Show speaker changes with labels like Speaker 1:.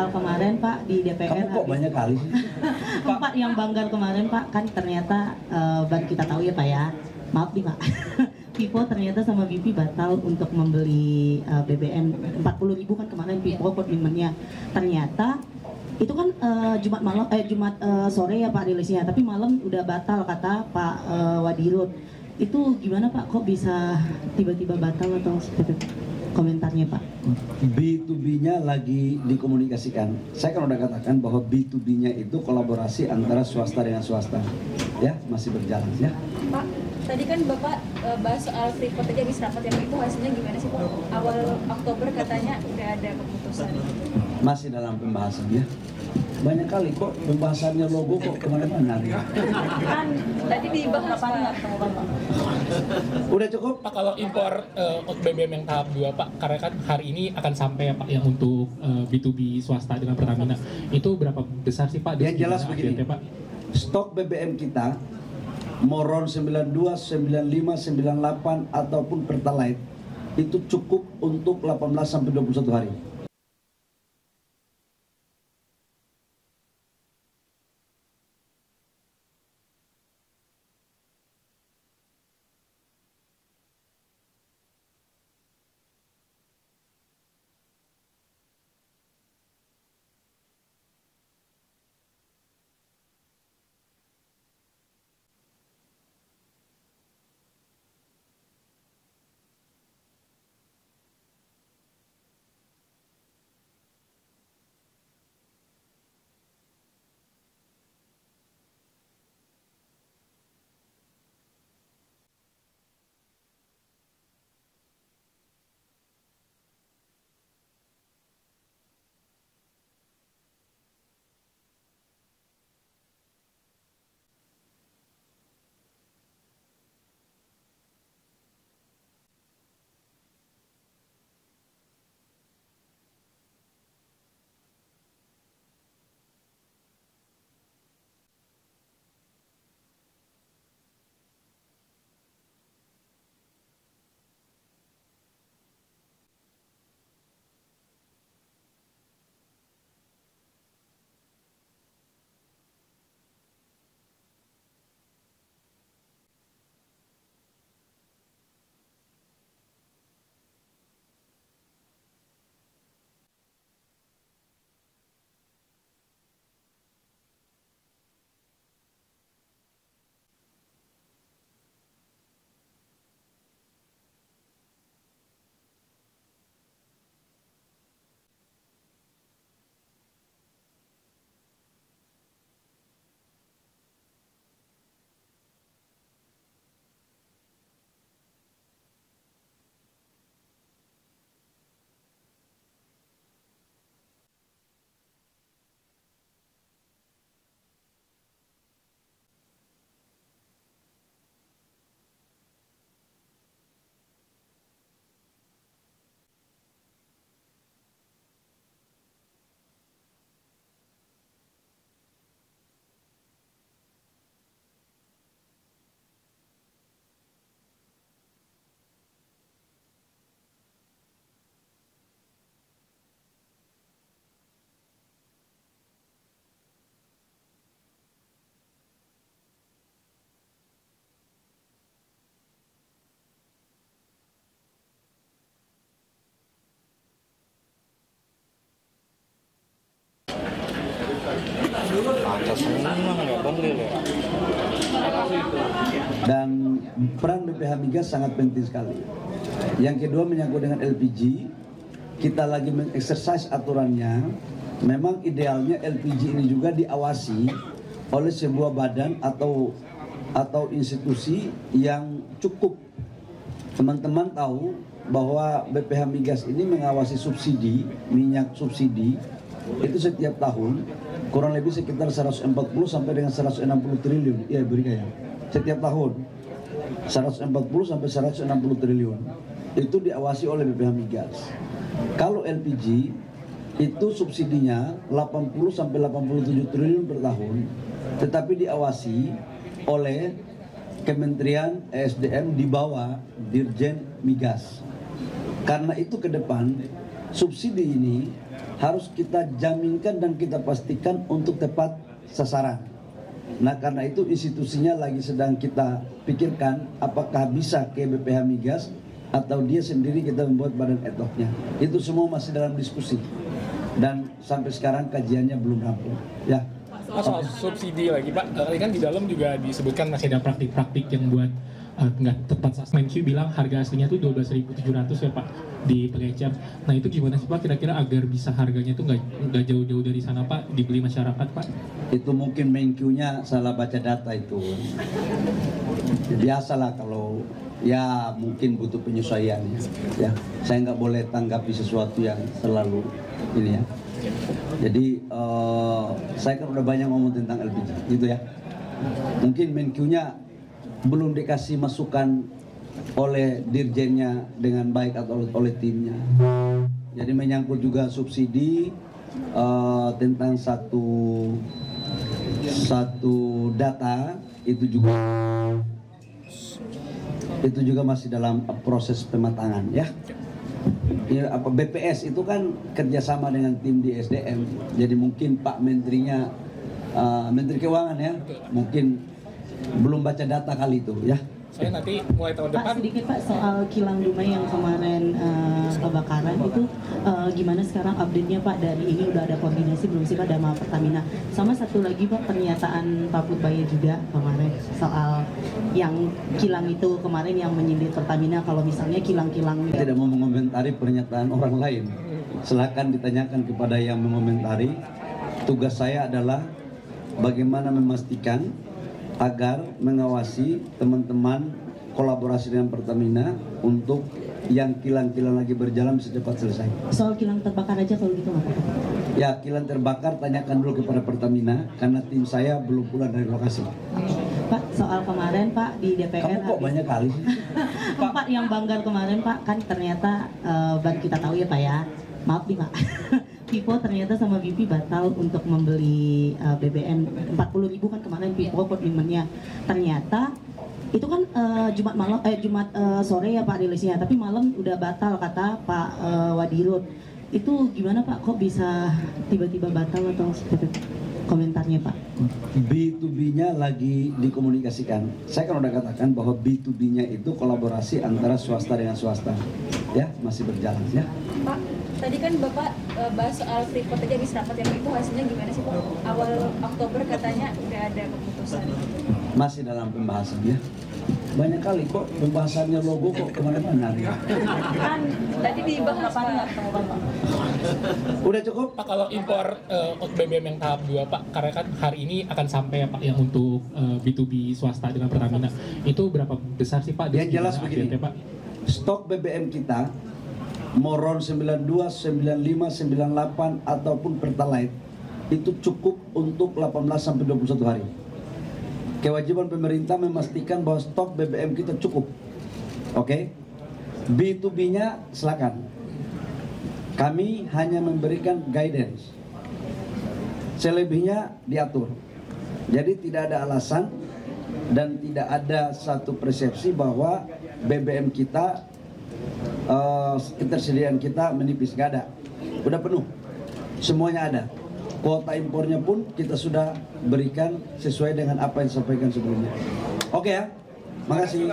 Speaker 1: soal kemarin Pak di DPR.
Speaker 2: Kamu kok banyak kali sih?
Speaker 1: Empat yang banggar kemarin Pak, kan ternyata baru kita tahu ya Pak ya. Maaf nih Pak. Vivo ternyata sama BP batal untuk membeli BBM 40.000 kan kemarin Vivo komitmennya. Ternyata itu kan Jumat sore ya Pak rilisnya, tapi malam udah batal kata Pak Wadirut. Itu gimana Pak? Kok bisa tiba-tiba batal atau seperti itu? Komentarnya Pak.
Speaker 2: B2B-nya lagi dikomunikasikan. Saya kan udah katakan bahwa B2B-nya itu kolaborasi antara swasta dengan swasta. Ya, masih berjalan ya.
Speaker 3: Pak, tadi kan Bapak bahas soal Freeport aja di rapat yang itu hasilnya gimana sih Pak? Awal Oktober katanya udah ada keputusan.
Speaker 2: Masih dalam pembahasan ya. Banyak kali kok pembahasannya logo kok kemana-mana ya.
Speaker 3: Kan tadi dibahas Pak.
Speaker 2: Udah cukup?
Speaker 4: Pak, kalau impor BBM yang tahap 2 Pak, karena kan hari ini akan sampai ya Pak yang untuk B2B swasta dengan Pertamina, itu berapa besar sih Pak?
Speaker 2: Yang jelas begini,
Speaker 4: Pak?
Speaker 2: Stok BBM kita Moron 92, 95, 98 ataupun Pertalite itu cukup untuk 18 sampai 21 hari. Dan peran BPH Migas sangat penting sekali. Yang kedua menyangkut dengan LPG, kita lagi mengeksersis aturannya. Memang idealnya LPG ini juga diawasi oleh sebuah badan atau institusi yang cukup. Teman-teman tahu bahwa BPH Migas ini mengawasi subsidi, minyak subsidi itu setiap tahun kurang lebih sekitar 140 sampai dengan 160 triliun ya berikan ya. Setiap tahun 140 sampai 160 triliun itu diawasi oleh BPH Migas. Kalau LPG itu subsidinya 80 sampai 87 triliun per tahun, tetapi diawasi oleh Kementerian ESDM di bawah Dirjen Migas. Karena itu ke depan subsidi ini harus kita jaminkan dan kita pastikan untuk tepat sasaran. Nah, karena itu institusinya lagi sedang kita pikirkan apakah bisa ke BPH Migas atau dia sendiri kita membuat badan ad hoc-nya. Itu semua masih dalam diskusi dan sampai sekarang kajiannya belum rampung. Ya.
Speaker 4: Soal subsidi lagi Pak, tadi kan di dalam juga disebutkan masih ada praktik-praktik yang buat nggak tepat sasaran. Menkyu bilang harga aslinya tuh 12.700 ya Pak di pengecer. Nah itu gimana sih Pak kira-kira agar bisa harganya tuh nggak jauh-jauh dari sana Pak, dibeli masyarakat Pak?
Speaker 2: Itu mungkin Menkyu-nya salah baca data itu. Biasalah kalau ya mungkin butuh penyesuaian ya. Saya nggak boleh tanggapi sesuatu yang terlalu ini ya. Jadi saya kan udah banyak ngomong tentang LPG gitu ya. Mungkin Menkyu-nya belum dikasih masukan oleh dirjennya dengan baik atau oleh timnya. Jadi menyangkut juga subsidi tentang satu data itu juga masih dalam proses pematangan ya. BPS itu kan kerjasama dengan tim di SDM. Jadi mungkin Pak Menterinya, Menteri Keuangan ya, mungkin belum baca data kali itu ya.
Speaker 4: Saya nanti mulai tahun depan.
Speaker 1: Pak, sedikit Pak soal kilang Dumai yang kemarin kebakaran itu gimana sekarang update-nya Pak? Dari ini udah ada koordinasi belum sih Pak sama Pertamina? Sama satu lagi Pak, pernyataan Pak Putbaya juga kemarin soal yang kilang itu kemarin yang menyindir Pertamina kalau misalnya kilang-kilang
Speaker 2: tidak mau mengomentari pernyataan orang lain. Silakan ditanyakan kepada yang mengomentari. Tugas saya adalah bagaimana memastikan agar mengawasi teman-teman kolaborasi dengan Pertamina untuk yang kilang-kilang lagi berjalan bisa cepat selesai.
Speaker 1: Soal kilang terbakar aja kalau gitu nggak apa-apa?
Speaker 2: Ya, kilang terbakar tanyakan dulu kepada Pertamina karena tim saya belum pulang dari lokasi.
Speaker 1: Pak, soal kemarin Pak di DPR
Speaker 2: Kamu kok banyak kali?
Speaker 1: Pak yang banggar kemarin Pak kan ternyata baru kita tahu ya Pak ya. Maaf nih Pak. Vivo ternyata sama BP batal untuk membeli BBM 40.000 kan kemarin Vivo komitmennya. Ternyata itu kan Jumat sore ya Pak rilisnya, tapi malam udah batal kata Pak Wadirut. Itu gimana Pak? Kok bisa tiba-tiba batal atau seperti komentarnya Pak?
Speaker 2: B2B-nya lagi dikomunikasikan. Saya kan udah katakan bahwa B2B-nya itu kolaborasi antara swasta dengan swasta. Ya, masih berjalan ya.
Speaker 3: Pak, tadi kan Bapak bahas soal Freeport aja di rapat yang itu hasilnya gimana sih Pak? Awal Oktober katanya udah ada keputusan.
Speaker 2: Masih dalam pembahasan ya. Banyak kali kok pembahasannya logo kok kemana-mana.
Speaker 3: Kan tadi dibahas Pak.
Speaker 2: Udah cukup?
Speaker 4: Pak kalau impor BBM yang tahap 2 Pak, karena kan hari ini akan sampai ya Pak yang untuk B2B swasta dengan Pertamina. Itu berapa besar sih Pak?
Speaker 2: Yang jelas begini,
Speaker 4: Pak?
Speaker 2: Stok BBM kita Moron 92, 95, 98 ataupun Pertalite itu cukup untuk 18 sampai 21 hari. Kewajiban pemerintah memastikan bahwa stok BBM kita cukup. Oke? B2B-nya silakan. Kami hanya memberikan guidance. Selebihnya diatur. Jadi tidak ada alasan dan tidak ada satu persepsi bahwa BBM kita ketersediaan kita menipis, nggak ada, udah penuh, semuanya ada. Kuota impornya pun kita sudah berikan sesuai dengan apa yang disampaikan sebelumnya. Oke ya, makasih.